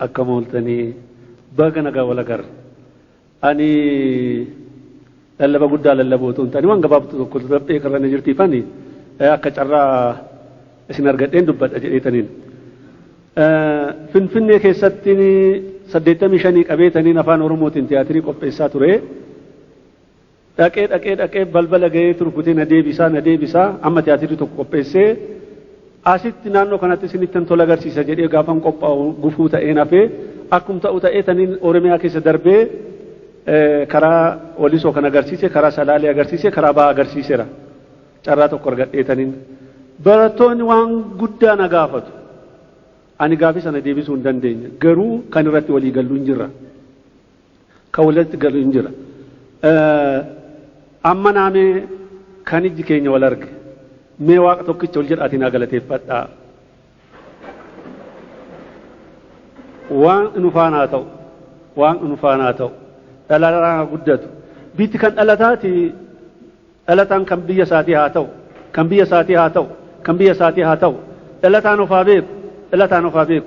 أكملتني باقنا قاولا قر أني للبا قد للبوتون تاني وان قبابت كل ربي كرنا جرتي فاني أكتشرا سنرجعين دبّت أجيتنين فين كيستني سديت مشاني أبيتني نفان ورموتين تياتري قبّيسات رأي أكيد بلبل جاي تركضي ندي بيسا أما تياتري تقبّيسه أسيت نانو كانت سنتين تولا غرسي سجدي غافم قبّاو غفوتا إنافه أكمل تأوتا إتنين أورميا كيس دربه كرا وليسو كنا غرسي كرا سلالي غرسي كرا با غرسي را چراتو كرغت إتنين براتون وان غدا نغافت أني غافي سنة ديبي سندن دين غرو كان راتي ولي غلون جرا كولت غلون جرا أما نامي كاني جكيني ولرك مي وقت وكي تولجر أتينا غلطي فتا وان نفاناتو ألا قدتو بيت كان ألتان كم بيا ساتي هاتو ألتان نفابيك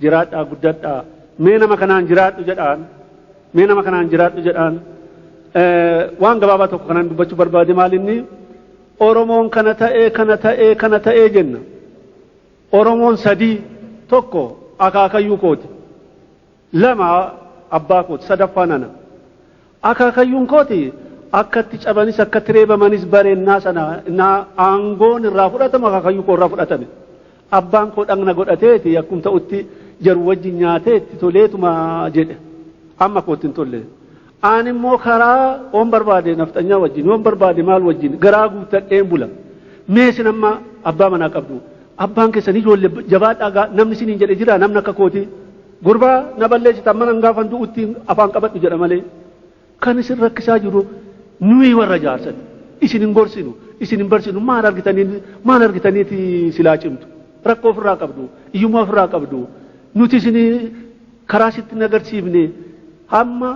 جرات قدت مينا مكانان جرات جدان وان قباباتو كنان بچو بربادي ماليني أورمون كانت جنة أورمون سدي توكو أكاكا يوكوت لما أباكوت صدفاننا أكاكا يوكوتي أكتش أبانيس أكتريبا مانيس باري الناس أنا أنغون الرافورة ما أكاكا يوكو الرافورة أبان كوت أغنى قد أتيتي يكون تأتي جروجي نياتيتي توليتو ما جد أما كوتين تولي أنا مو خرا أم بربادي نفتنيا وجين أم بربادي مال وجين غراغو تأم بولا ميسن أما أبا منا كبدو أبان كسني جول جبات أجا نم نسين إنجل إجرا نم نكاكوتي غربا نبلش تمنا نعافن دو أتين أفان كبت إجرا مالي كان يصير ركسا جرو نوي ورجال سد إسنين برسينو ما نرجتني تي سلاچمت ركو فرا كبدو يوم فرا كبدو نوتي سني خراسيت نجار سيبني أما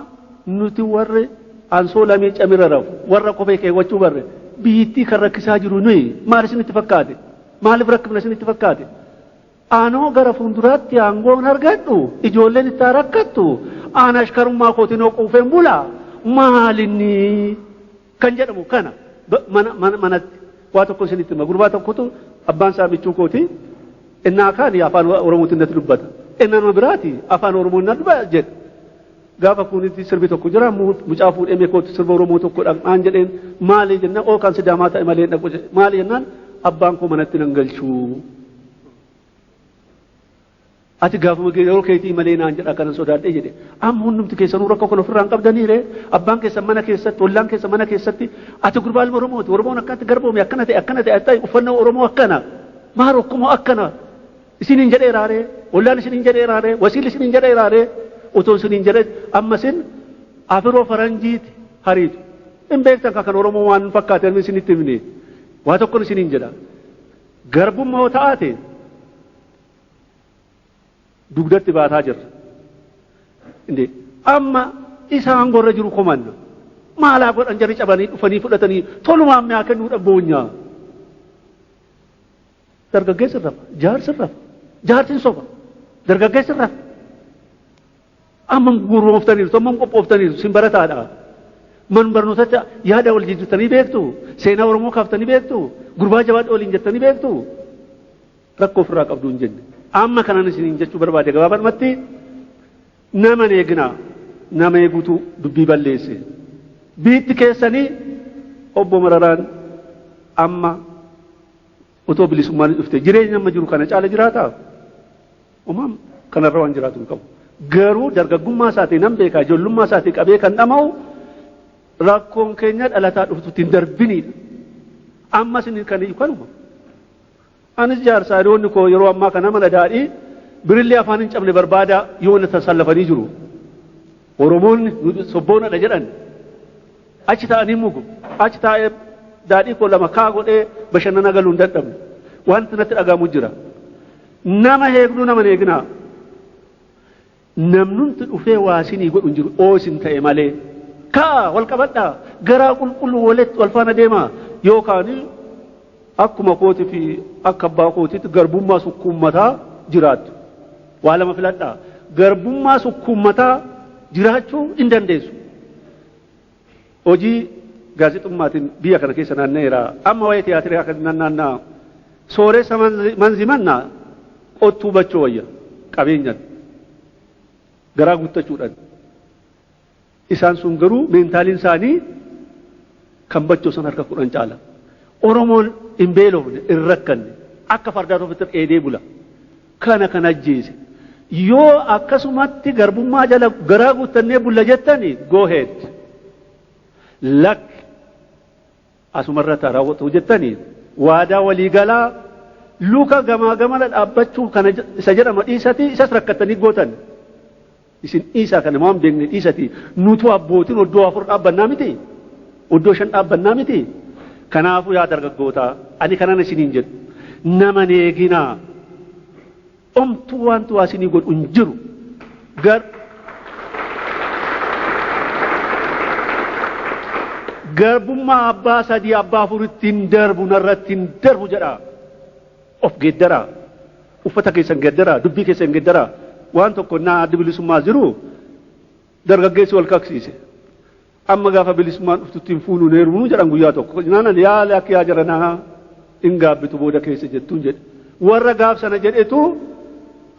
nuti warre ansola mi camiraraw warra ko be kay waccu warre biitti kan rakkisaa jiru nuyi maal isinitti fakkaate maaliif rakkifna isinitti fakkaate aanoo gara fuulduraatti aangoon argadhu ijoolleen itti rakkattu aan ashkarummaa kootiin quufeen bulaa maalinni kan jedhamu kana manatti waa tokko isinitti hima gurbaa tokkotu abbaan isaa michuu kooti innaa kaani afaan oromootiin natti dubbata innaan biraati afaan oromoon natti dubbata jedhe gaafa kuniti sirbi tokko jira mucaafu dheme ko sirba oromoo tokko dhaan jedheen maali jenna oo kan sidaamaa ta'e malee dhaqu maali jennaan abbaan ko manatti nan galchuu ati gaafa mage yeroo keetii malee naan jedha kana sodaadhe jedhe amma hundumti keessanuu rakko kon ofirraan qabdaniire abbaan keessan mana keessatti ollaan keessan mana keessatti ati gurbaa oromooti oromoon akkatti garboome akkana ta'e uffannaa oromoo akkana maar okkumoo akkana isiniin jedheeraare ollaan isiniin jedheeraare wasiil isiniin jedheeraare utun sinin jedhe ammasin afiroo faranjiiti hariitu in beektan kan oromoo waan fakkaateen isinitti himne waa tokkon isinin jedha garbummaa ta'aate dugdatti baataa jirra inde amma isaan gorra jiru komanna maalaa godhan jarri cabanii dhufanii fudhatanii tolumaan mi'aa kennuudha boonyaa dargaggeessi rafa jaarsin sofa dargaggeessi rafa أمم غروب أفتني ثم قب أفتني سنبرة هذا من برنوسة يا ده ولجيت تاني بيكتو سينا ورمو كافتني بيكتو غربا جواد أولين جتني بيكتو ركّو فراق أبدون جن أما كنا نسين جت بربادة جوابات متى نما نيجنا نما يقطو دبي بالليسي بيت كيساني أبو مراران أما أتو بلي سمان أفتى جرينا مجرو كنا على جراتا أمام كنا روان جراتون كم garuu dargaggummaa isaatii nan beeka ijoollummaa isaatii qabee kan dhama'u rakkoon keenya dhalataa dhuftutti hin darbinidha ammas inni kan kanuma anis jaarsaa hiriyoonni koo yeroo ammaa kana mana daadhii birillee afaan hin cabne barbaada yoo na tasallafanii jiru oromoonni sobboonadha jedhan achi ta'anii mugu achi taa'ee daadhii koo lama kaa godhee bashannana galuu hin dadhabne wanti natti dhagahamu jira nama heegduu nama eegnaa namnunti dhufee waasinii godhun jiru oosin ta'e malee kaa wal qabadhaa garaa qulqullu walitti wal faana deemaa yookaan akkuma kooti fi akka abbaa kootiitti garbummaa sukkuummataa jiraattu. Waa lama filadhaa. Garbummaa sukkuummataa jiraachuu hin dandeessu. Hojii gaazexummaatiin biyya kana keessa naanna'eera. Amma waa'ee tiyaatirii akka naanna'aa sooressa manzimannaa qottuu bachoo wayya qabeenyaan garaa guuttachuudhaan. Isaan sun garuu meentaaliin isaanii kan bachoo san harka kudhan caala. Oromoon hin beelofne hin rakkanne akka fardaa ofitti dheedee bula. Kana kan ajjeese. Yoo akkasumatti garbummaa jala garaa guuttannee bulla jettani go ahead. Lakki asumarra raawwatu jettani waadaa waliigalaa luka gamaa gamana dhaabbachuu kana isa jedhama dhiisati isas rakkattanii gootan. Isin dhiisaa kana waan beekne dhiisati nutu abbootiin oddoo afur dhaabbannaa miti. Oddoo shan dhaabbannaa miti. Kanaafuu yaa dargaggootaa ani kanan isiniin jedhu nama neeginaa omtuu wantu waasinii godhu hin jiru. Garbummaa abbaa sadii abbaa afuritti hin darbu narratti hin darbu jedha. Of geeddaraa. Uffata keessan geeddaraa. Dubbii keessan geeddaraa. Waan tokko naa adda bilisummaa jiru dargaggeessi wal kaksiise. Amma gaafa bilisummaan dhuftutti hin fuunu neerumuu jedhan guyyaa tokko. Naanan yaala akka yaa jiranaa hin gaabbitu booda keessa jettuun jedhe. Warra gaaf sana jedhetu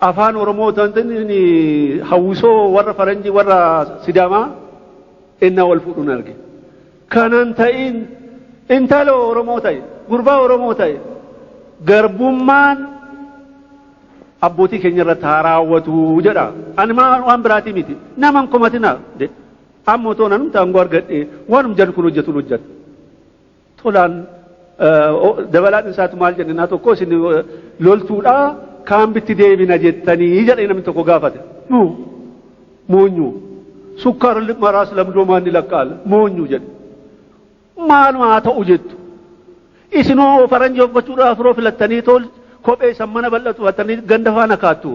afaan Oromoo ta'anii hawwisoo warra Faranjii warra Sidaamaa innaa wal fuudhuun arge. Kanan ta'in intala Oromoo ta'e gurbaa Oromoo ta'e garbummaan abbootii keenya irratti haa raawwatu jedha. Ani waan biraatii miti. Naman komatinaa jedhe. Amma otoo nanumti aangoo argadhe waanum jalli kun hojjetuun hojjeta. Tolaan dabalaan isaatu maal jenne naa tokko isin loltuudhaa kaambitti deebina jettanii jedhee namni tokko gaafate. Moonyuu sukkaara maraas lamdoo maanni lakkaa'ala moonyuu jedhe. Maaluma haa ta'u jettu. Isinoo faranjii uffachuudhaaf yeroo filattanii tol kophee san mana bal'atu uffatanii ganda faana kaattu.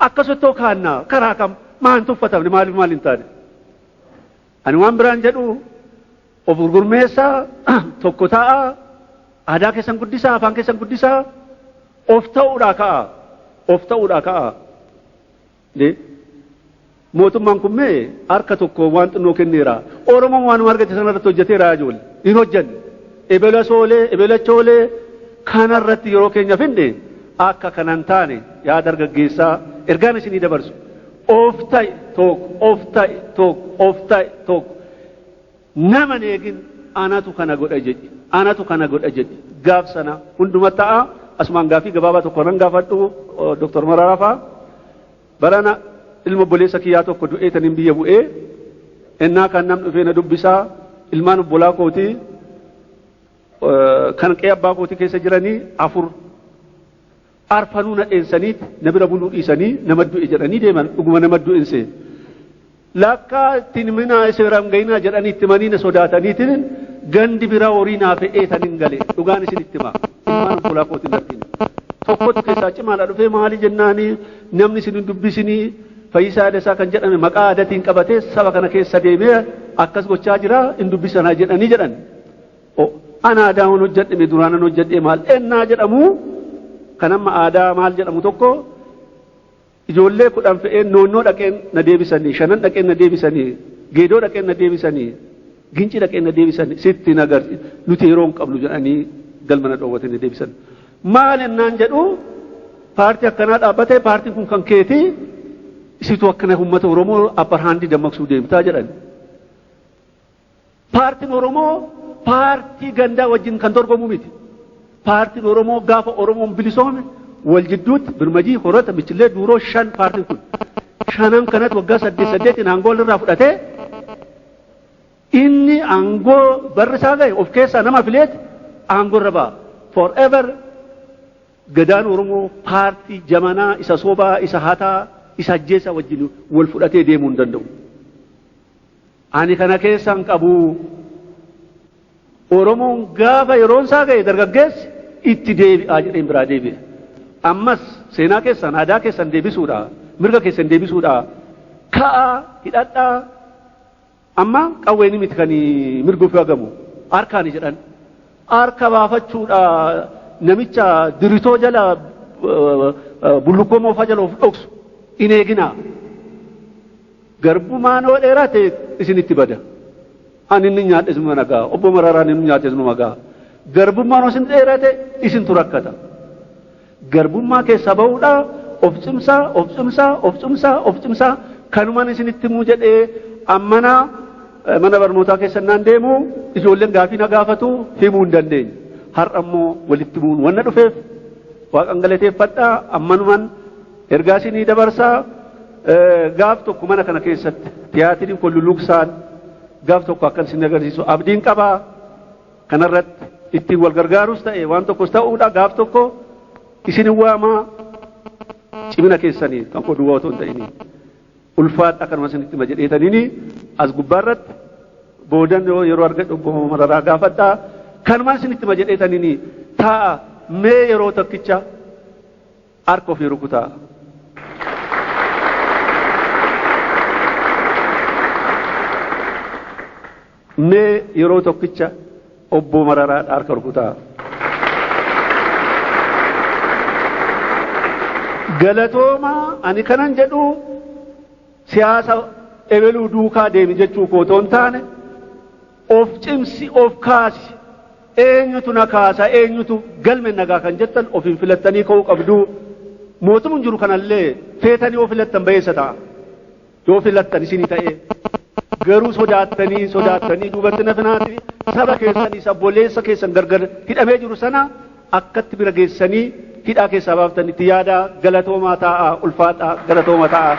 Akkasuttoo kaannaa karaa kam maan tuffatamne maaliif maal hin taane. Ani waan biraan jedhu of gurgurmeessaa tokko ta'a aadaa keessan guddisaa afaan keessan guddisaa of ta'uudhaa ka'a. Of ta'uudhaa ka'a. Mootummaan kun mee harka tokko waan xinnoo kenneera. Oromoon waan argate sanarratti hojjeteera ijoollee. Hin hojjenne. Ebela soolee, ebela choolee kanarratti yeroo keenya finne akka kanan taane yaa dargaggeessaa ergaan isinii dabarsu. Of ta'i tokko, of ta'i tokko, of ta'i tokko. Nama neegin anatu kana godha jedhi. Anatu kana godha jedhi. Gaaf sana hunduma ta'a. Asumaan gaafii gabaabaa tokko nan gaafadhu Dr. Mararaa fa'a. Barana ilma obboleessa kiyyaa tokko du'eetaniin biyya bu'ee innaa kan nam dhufee na dubbisaa ilmaan obbolaa kootii kan qe'ee abbaa kootii keessa jiranii afur arfanuu na dheensaniiti na bira buluu dhiisanii nama du'e jedhanii deeman dhuguma nama du'inse lakkaa ittiin minaa seeraan gayinaa jedhanii itti manii na sodaataniitiin gandi biraa horii naa fe'ee taniin gale dhugaan isin itti maa ilmaan obbolaa kootii nartiin tokkotti keessaa cimaadha dhufee maali jennaanii namni isin hin dubbisinii Fayyisaa Dasaa kan jedhame maqaa aadaatiin qabatee saba kana keessa deemee akkas gochaa jira hin dubbisanaa jedhanii jedhan. Ana aadaa waan hojjedhame duraan an hojjedhee maal ennaa jedhamu kan amma aadaa maal jedhamu tokko ijoollee 10 fe'een noonnoo dhaqeen na deebisanii shanan dhaqeen na deebisanii geedoo dhaqeen na deebisanii ginci dhaqeen na deebisanii sitti nagarti nuti yeroo hin qabnu jedhanii galma na dhoowwatanii deebisan. Maal ennaan jedhu paartii akkanaa dhaabbatee paartiin kun kan keetii isitu akkana uummata Oromoo abbarhaandii dammaqsuu deemtaa jedhan. Paartiin Oromoo paartii gandaa wajjin kan dorgomu miti. Paartiin Oromoo gaafa Oromoon bilisoome wal jidduutti birmajii horata michillee duuroo 5 paartiin kun. Shanan kanatti waggaa 8 aangoo irraa fudhatee inni aangoo barri isaa ga'e of keessaa nama fileeti aangoo irra ba'a. Forever gadaan Oromoo paartii jamanaa isa sobaa isa hataa isa ajjeesa wajjin wal fudhatee deemuu hin danda'u. Ani kana keessan qabu Oromoon gaafa yeroon isaa ga'e dargaggeessi itti deebi'aa jedheen biraa deebi'e. Ammas seenaa keessan aadaa keessan deebisuudha mirga keessan deebisuudha ka'aa hidhadhaa amma qawween miti kan mirga ofii hagamu harkaani jedhan harka baafachuudha namicha diritoo jala bullukkoo moofaa jala of dhoksu in eeginaa. Garbummaan yoo dheerate isinitti bada. Ani inni nyaadhes nu nagaa obbo Mararaan inni nyaadhes nu nagaa. Garbummaan isin dheerate isintu rakkata. Garbummaa keessa ba'uudha of cimsaa kanumaan isinitti muu jedhee ammanaa mana barnootaa keessannaan deemu ijoolleen gaafii na gaafatu himuu hin dandeenye. Har'a immoo walitti bu'uun wanna dhufeef Waaqan galateeffadhaa ammanumaan ergaa isinii dabarsaa. Gaaf tokko mana kana keessatti tiyaatiriin kun luluqsaan gaaf tokko akkan isin agarsiisu abdiin qabaa kanarratti ittiin wal gargaarus ta'e waan tokkos ta'uudha gaaf tokko isin waamaa cimina keessanii kan koo duwwaa otoo hin ta'ini ulfaadha kanuma isinitti ma jedheetaniini as gubbaarratti boodan yeroo argadhu obbo Mararaa gaafadhaa kanuma isinitti ma jedheetaniini taa'a mee yeroo tokkicha harka ofii rukutaa. Mee yeroo tokkicha obbo Mararaa harka rukutaa. Galatoomaa ani kanan jedhu siyaasa ebeluu duukaa deemi jechuu koo otoo hin taane of cimsi of kaasi eenyutu na kaasa eenyutu galme nagaa kan jettan ofiin filattanii ka'uu qabdu. Mootummaan jiru kanallee feetanii yoo filattan bayeessa ta'a. Yoo filattan isinii ta'ee. Garuu sodaatanii duubatti nafinaati saba keessanii sabboleessa keessan gargar hidhamee jiru sana akkatti bira geessanii hidhaa keessaa baaftanitti yaada galatoomaa ta'a ulfaataa galatoomaa ta'a.